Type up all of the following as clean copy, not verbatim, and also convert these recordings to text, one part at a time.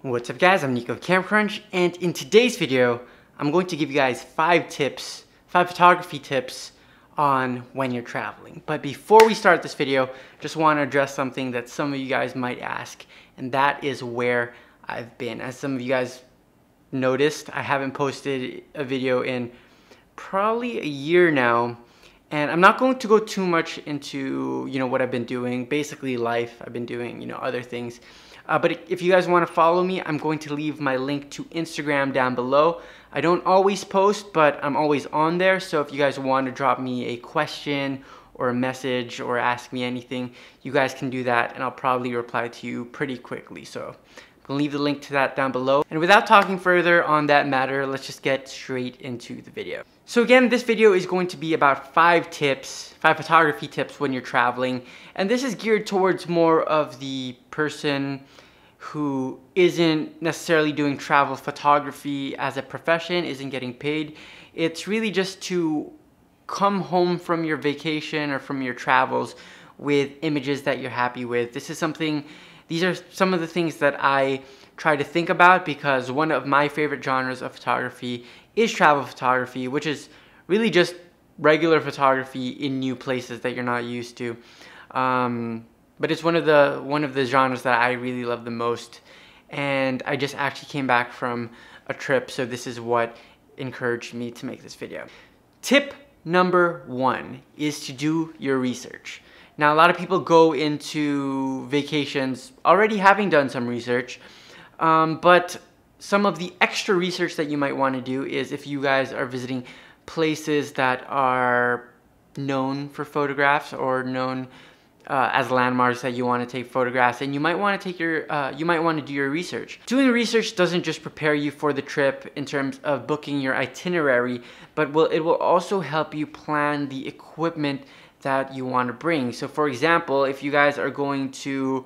What's up guys, I'm Nico of CamCrunch, and in today's video, I'm going to give you guys 5 photography tips on when you're traveling. But before we start this video, just want to address something that some of you guys might ask, and that is where I've been. As some of you guys noticed, I haven't posted a video in probably a year now, and I'm not going to go too much into, what I've been doing, basically life. I've been doing, other things. But if you guys want to follow me, I'm going to leave my link to Instagram down below. I don't always post, but I'm always on there. So if you guys want to drop me a question or a message or ask me anything, you guys can do that and I'll probably reply to you pretty quickly. So I'm going to leave the link to that down below. And without talking further on that matter, let's just get straight into the video. So again, this video is going to be about 5 photography tips when you're traveling. And this is geared towards more of the person who isn't necessarily doing travel photography as a profession, isn't getting paid. It's really just to come home from your vacation or from your travels with images that you're happy with. These are some of the things that I try to think about, because one of my favorite genres of photography is travel photography, which is really just regular photography in new places that you're not used to. But it's one of the genres that I really love the most. And I just actually came back from a trip, so this is what encouraged me to make this video. Tip number 1 is to do your research. Now, a lot of people go into vacations already having done some research, but some of the extra research that you might want to do is if you guys are visiting places that are known for photographs or known as landmarks that you want to take photographs, and you might want to do your research. Doing research doesn't just prepare you for the trip in terms of booking your itinerary, but it will also help you plan the equipment that you want to bring. So for example, if you guys are going to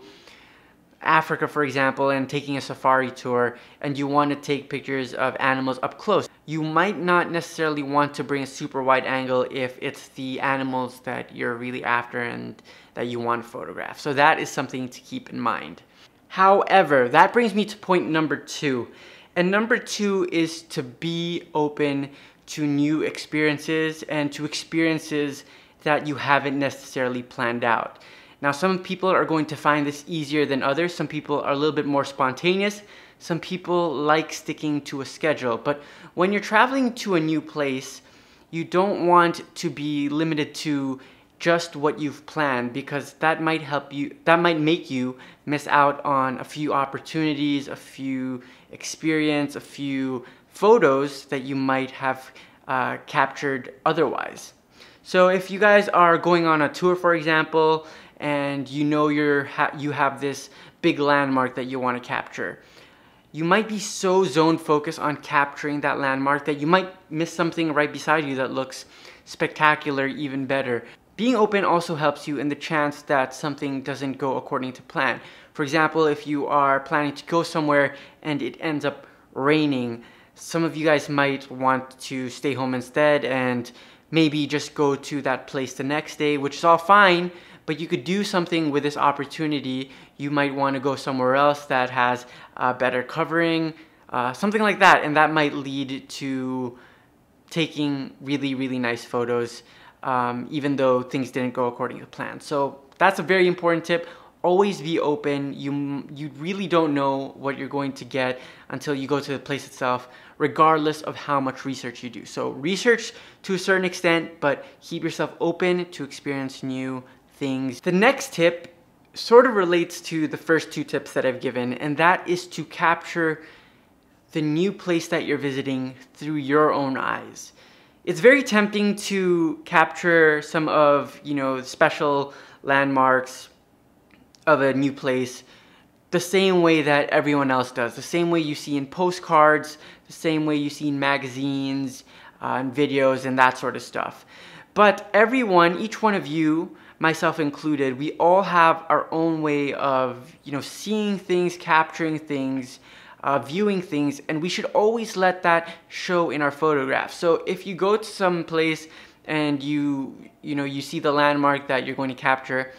Africa, for example, and taking a safari tour, and you want to take pictures of animals up close, you might not necessarily want to bring a super wide angle if it's the animals that you're really after and that you want to photograph. So that is something to keep in mind. However, that brings me to point number 2. And number 2 is to be open to new experiences and to experiences that you haven't necessarily planned out. Now, some people are going to find this easier than others. Some people are a little bit more spontaneous. Some people like sticking to a schedule. But when you're traveling to a new place, you don't want to be limited to just what you've planned, because that might make you miss out on a few opportunities, a few experiences, a few photos that you might have captured otherwise. So if you guys are going on a tour, for example, and you have this big landmark that you want to capture, you might be so zone focused on capturing that landmark that you might miss something right beside you that looks spectacular, even better. Being open also helps you in the chance that something doesn't go according to plan. For example, if you are planning to go somewhere and it ends up raining, some of you guys might want to stay home instead and maybe just go to that place the next day, which is all fine, but you could do something with this opportunity. You might want to go somewhere else that has better covering, something like that, and that might lead to taking really, really nice photos, even though things didn't go according to plan. So that's a very important tip. Always be open. You really don't know what you're going to get until you go to the place itself, regardless of how much research you do. So research to a certain extent, but keep yourself open to experience new things. The next tip sort of relates to the first 2 tips that I've given, and that is to capture the new place that you're visiting through your own eyes. It's very tempting to capture some of, special landmarks of a new place the same way that everyone else does, the same way you see in postcards, the same way you see in magazines and videos and that sort of stuff. But each one of you, myself included, we all have our own way of, seeing things, capturing things, viewing things, and we should always let that show in our photographs. So if you go to some place and you see the landmark that you're going to capture,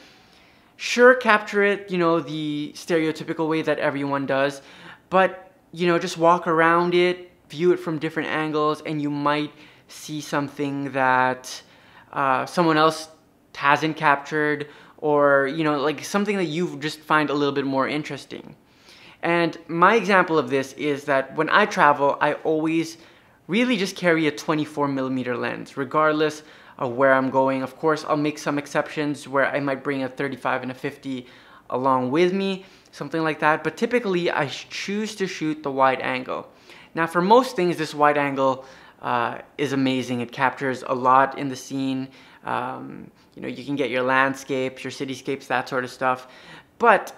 sure, capture it, the stereotypical way that everyone does, but you know, just walk around it, view it from different angles, and you might see something that someone else hasn't captured, or you know, like something that you just find a little bit more interesting. And my example of this is that when I travel, I always really just carry a 24mm lens, regardless of where I'm going. Of course, I'll make some exceptions where I might bring a 35 and a 50 along with me, something like that. But typically, I choose to shoot the wide angle. Now, for most things, this wide angle is amazing. It captures a lot in the scene. You know, you can get your landscapes, your cityscapes, that sort of stuff. But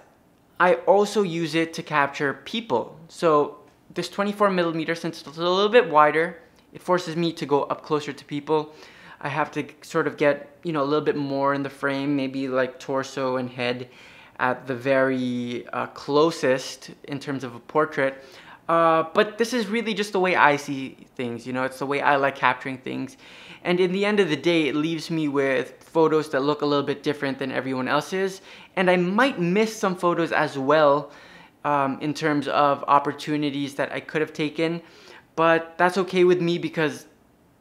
I also use it to capture people. So this 24mm, since it's a little bit wider, it forces me to go up closer to people. I have to sort of get, you know, a little bit more in the frame, maybe like torso and head at the very closest in terms of a portrait. But this is really just the way I see things, you know, it's the way I like capturing things. And in the end of the day, it leaves me with photos that look a little bit different than everyone else's. And I might miss some photos as well in terms of opportunities that I could have taken. But that's okay with me, because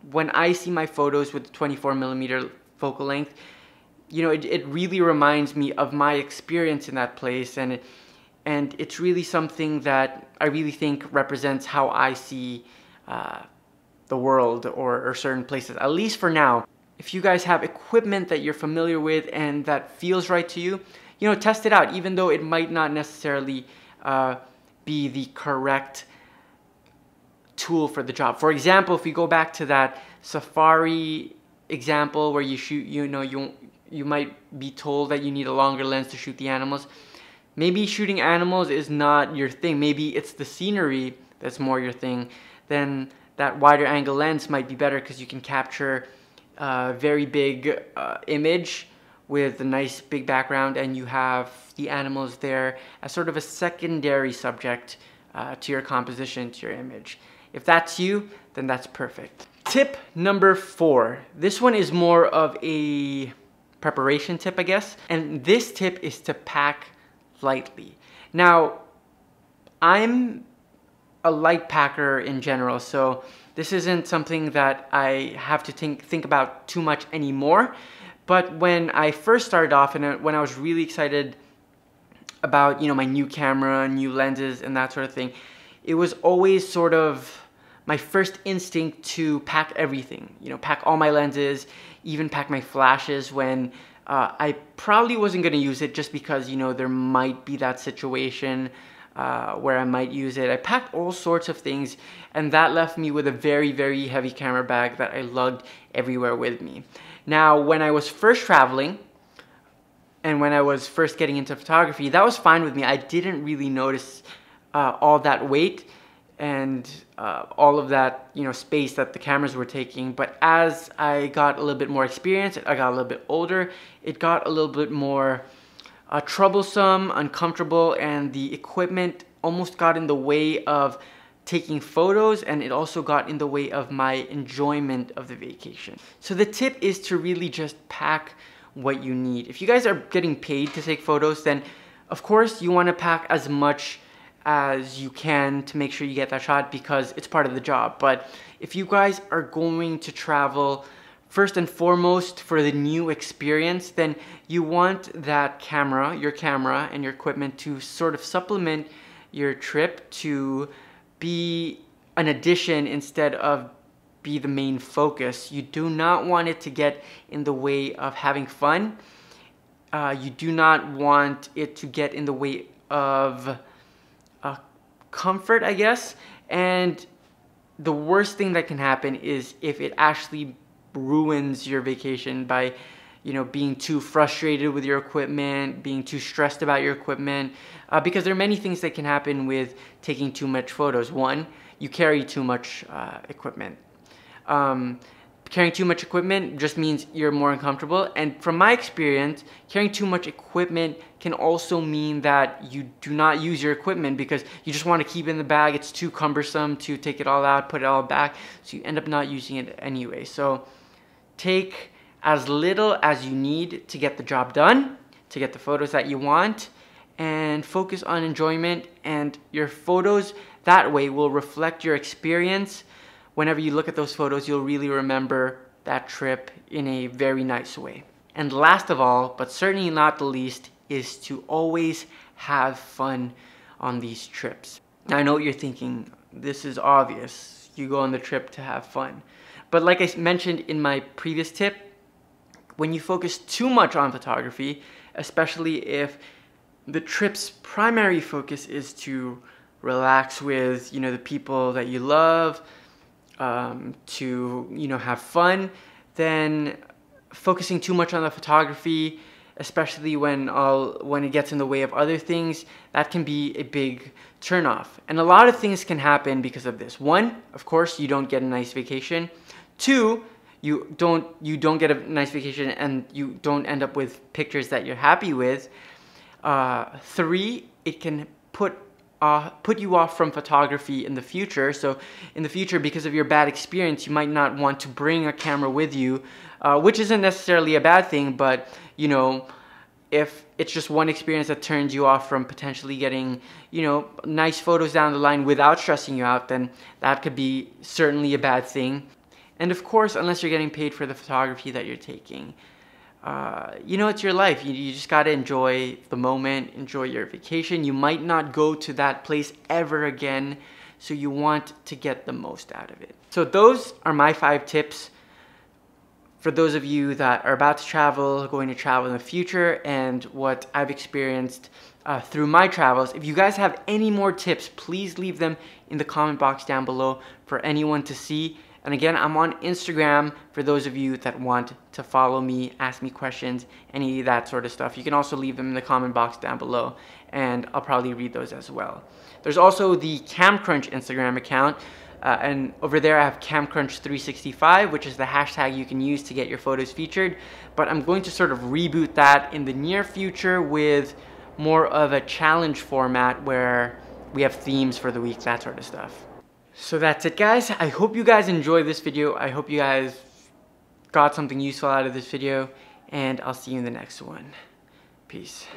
when I see my photos with 24mm focal length, you know, it really reminds me of my experience in that place. And it's really something that I really think represents how I see the world or certain places, at least for now. If you guys have equipment that you're familiar with and that feels right to you, you know, test it out, even though it might not necessarily be the correct tool for the job. For example, if we go back to that safari example where you shoot, you know, you might be told that you need a longer lens to shoot the animals. Maybe shooting animals is not your thing. Maybe it's the scenery that's more your thing. Then that wider angle lens might be better, because you can capture a very big image with a nice big background, and you have the animals there as sort of a secondary subject to your composition, to your image. If that's you, then that's perfect. Tip number 4. This one is more of a preparation tip, I guess. And this tip is to pack lightly. Now, I'm a light packer in general, so this isn't something that I have to think about too much anymore. But when I first started off, and when I was really excited about, you know, my new camera, new lenses, and that sort of thing, it was always sort of my first instinct to pack everything. You know, pack all my lenses, even pack my flashes when I probably wasn't going to use it, just because, you know, there might be that situation where I might use it. I packed all sorts of things, and that left me with a very, very heavy camera bag that I lugged everywhere with me. Now, when I was first traveling, and when I was first getting into photography, that was fine with me. I didn't really notice all that weight and all of that, you know, space that the cameras were taking. But as I got a little bit more experience, I got a little bit older, it got a little bit more troublesome, uncomfortable, and the equipment almost got in the way of taking photos, and it also got in the way of my enjoyment of the vacation. So the tip is to really just pack what you need. If you guys are getting paid to take photos, then of course you want to pack as much as you can to make sure you get that shot, because it's part of the job. But if you guys are going to travel first and foremost for the new experience, then you want that camera, your camera and your equipment, to sort of supplement your trip, to be an addition instead of be the main focus. You do not want it to get in the way of having fun. You do not want it to get in the way of comfort, I guess. And the worst thing that can happen is if it actually ruins your vacation by, you know, being too frustrated with your equipment, being too stressed about your equipment, because there are many things that can happen with taking too much photos. One, you carry too much equipment. Carrying too much equipment just means you're more uncomfortable. And from my experience, carrying too much equipment can also mean that you do not use your equipment because you just want to keep it in the bag. It's too cumbersome to take it all out, put it all back, so you end up not using it anyway. So take as little as you need to get the job done, to get the photos that you want, and focus on enjoyment, and your photos that way will reflect your experience. Whenever you look at those photos, you'll really remember that trip in a very nice way. And last of all, but certainly not the least, is to always have fun on these trips. Now, I know what you're thinking, this is obvious. You go on the trip to have fun. But like I mentioned in my previous tip, when you focus too much on photography, especially if the trip's primary focus is to relax with, the people that you love, to, have fun, then focusing too much on the photography, especially when it gets in the way of other things, that can be a big turnoff. And a lot of things can happen because of this. One, of course, you don't get a nice vacation. Two, you don't get a nice vacation and you don't end up with pictures that you're happy with. Three, it can put you off from photography in the future. So in the future, because of your bad experience, you might not want to bring a camera with you, which isn't necessarily a bad thing, but if it's just one experience that turns you off from potentially getting, nice photos down the line without stressing you out, then that could be certainly a bad thing. And of course, unless you're getting paid for the photography that you're taking, it's your life. You just got to enjoy the moment, enjoy your vacation. You might not go to that place ever again, so you want to get the most out of it. So those are my 5 tips for those of you that are about to travel, going to travel in the future, and what I've experienced through my travels. If you guys have any more tips, please leave them in the comment box down below for anyone to see. And again, I'm on Instagram for those of you that want to follow me, ask me questions, any of that sort of stuff. You can also leave them in the comment box down below, and I'll probably read those as well. There's also the CamCrunch Instagram account, and over there I have CamCrunch365, which is the hashtag you can use to get your photos featured. But I'm going to sort of reboot that in the near future with more of a challenge format where we have themes for the week, that sort of stuff. So that's it, guys. I hope you guys enjoyed this video. I hope you guys got something useful out of this video, and I'll see you in the next one. Peace.